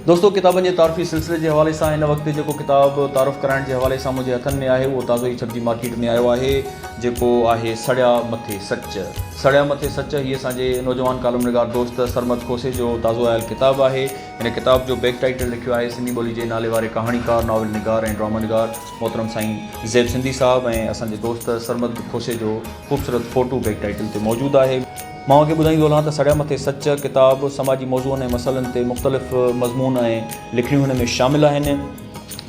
दोस्तों किताबनि जे तारफ़ी सिलसिले जे हवाले सां हिन वक़्तु जेको किताबु तारुफ़ कराइण जे हवाले सां मुंहिंजे हथनि में आहे उहो ताज़ो ई छपजी मार्केट में आयो आहे, जेको आहे सड़िया मथे सच। सड़िया मथे सच हीअ असांजे नौजवान कालमनिगार दोस्त सरमद खोसे जो ताज़ो आयल किताबु आहे। हिन किताब जो बैक टाइटल लिखियो आहे सिंधी ॿोली जे नाले वारे कहाणीकार, नावल निगार ऐं ड्रामा निगार मोहतरम साईं ज़ैब सिंधी साहब ऐं असांजे दोस्त सरमद खोसे जो ख़ूबसूरत फ़ोटो बैक टाइटल ते मौजूदु आहे। मां उनखे ॿुधाईंदो हलां त सड़िया मथे सच किताब समाजी मौज़ूअनि ऐं मसइलनि ते मुख़्तलिफ़ मज़मून ऐं लिखणियूं हिन में शामिल आहिनि।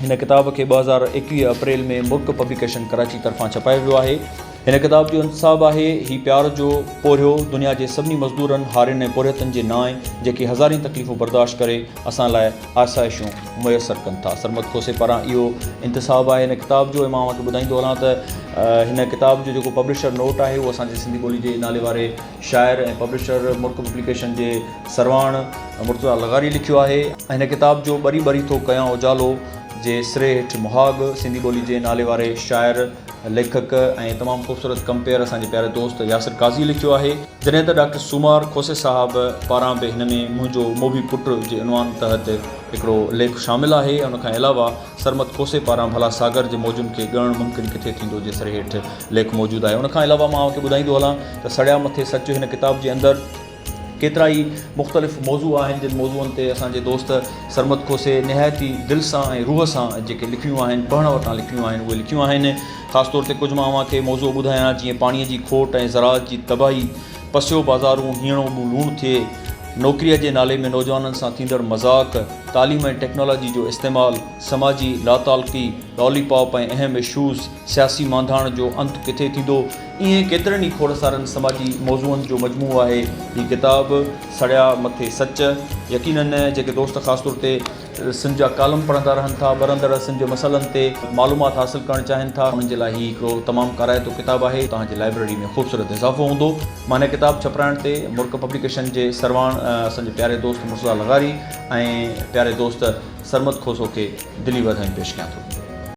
हिन किताब खे 2021 अप्रैल में मुल्क पब्लिकेशन कराची तरफ़ां छपायो वियो आहे। हिन किताब जो इंतिसाब आहे ही प्यार जो पोरियो दुनिया जे सभिनी मज़दूरनि, हारियुनि ऐं पोरियतनि जे नाए जेके हज़ारी तकलीफ़ूं बर्दाश्त करे असां लाइ आसाइशूं मुयसरु कनि था। सरमद खोसे पारां इहो इंतिसाब आहे हिन किताब जो। ऐं मां उनखे ॿुधाईंदो हलां त हिन किताब जो जेको पब्लिशर नोट आहे उहो असांजे सिंधी ॿोली जे नाले वारे शाइर ऐं पब्लिशर मुल्क पब्लिकेशन जे सरवाण मुर्तज़ा लगारी लिखियो आहे। ऐं हिन किताब जो ॿरी ॿरी थो कयां उजालो जे सिरे हेठि मुहाग सिंधी ॿोली जे नाले वारे शाइर, लेखक ऐं तमामु ख़ूबसूरत कंपेयर असांजे प्यारे दोस्त यासिर काज़ी लिखियो आहे। जॾहिं त डॉक्टर सुमार खोसे साहब पारां बि हिन में मुंहिंजो मोबी पुटु जे उनवान तहत हिकिड़ो लेख शामिलु आहे। उनखां अलावा सरमद खोसे पारां भला सागर जे मौजुनि खे ॻणणु मुमकिन किथे थींदो जे सिरे हेठि लेख मौजूदु आहे। उनखां अलावा मां उनखे ॿुधाईंदो हलां त सड़िया मथे सच हिन किताब जे अंदरि केतिरा ई मुख़्तलिफ़ मौज़ू आहिनि जिन मौज़ूअनि ते असांजे दोस्त सरमद खोसे निहायत ई दिलि सां ऐं रूह सां जेके लिखियूं आहिनि, पढ़ण वटां लिखियूं आहिनि, उहे लिखियूं आहिनि। ख़ासि तौर ते कुझु मां उनखे मौज़ू ॿुधायां जीअं पाणीअ जी खोट ऐं ज़राअत जी तबाही, पसियो बाज़ारूं हीअणो लूणु थिए, नौकरीअ जे नाले में नौजवाननि सां थींदड़ मज़ाक़, तालीम ऐं टेक्नोलॉजी जो इस्तेमालु, समाजी लातालकी, लॉलीपॉप ऐं अहम इशूज़, सियासी मांधाण जो अंत किथे थींदो, ईअं केतिरनि ई खोड़ सारनि समाजी मौज़ूअनि जो मजमू आहे हीअ किताब सड़िया मथे सच। यकीनन जेके दोस्त ख़ासि तौर ते सिंध जा कालम पढ़ंदा रहनि था, बरंदड़ सिंध जे मसइलनि ते मालूमात हासिलु करणु चाहिनि था, उन्हनि जे लाइ हीअ हिकिड़ो तमामु काराइतो किताबु आहे। तव्हांजी लाइब्रेरी में ख़ूबसूरत इज़ाफ़ो हूंदो। मां हिन किताब छपाइण ते मुल्क पब्लिकेशन जे सरवाण असांजे प्यारे दोस्त मुर्तज़ा लगारी ऐं प्यारे दोस्त सरमद खोसो खे दिली वाधायूं पेश कयां थो।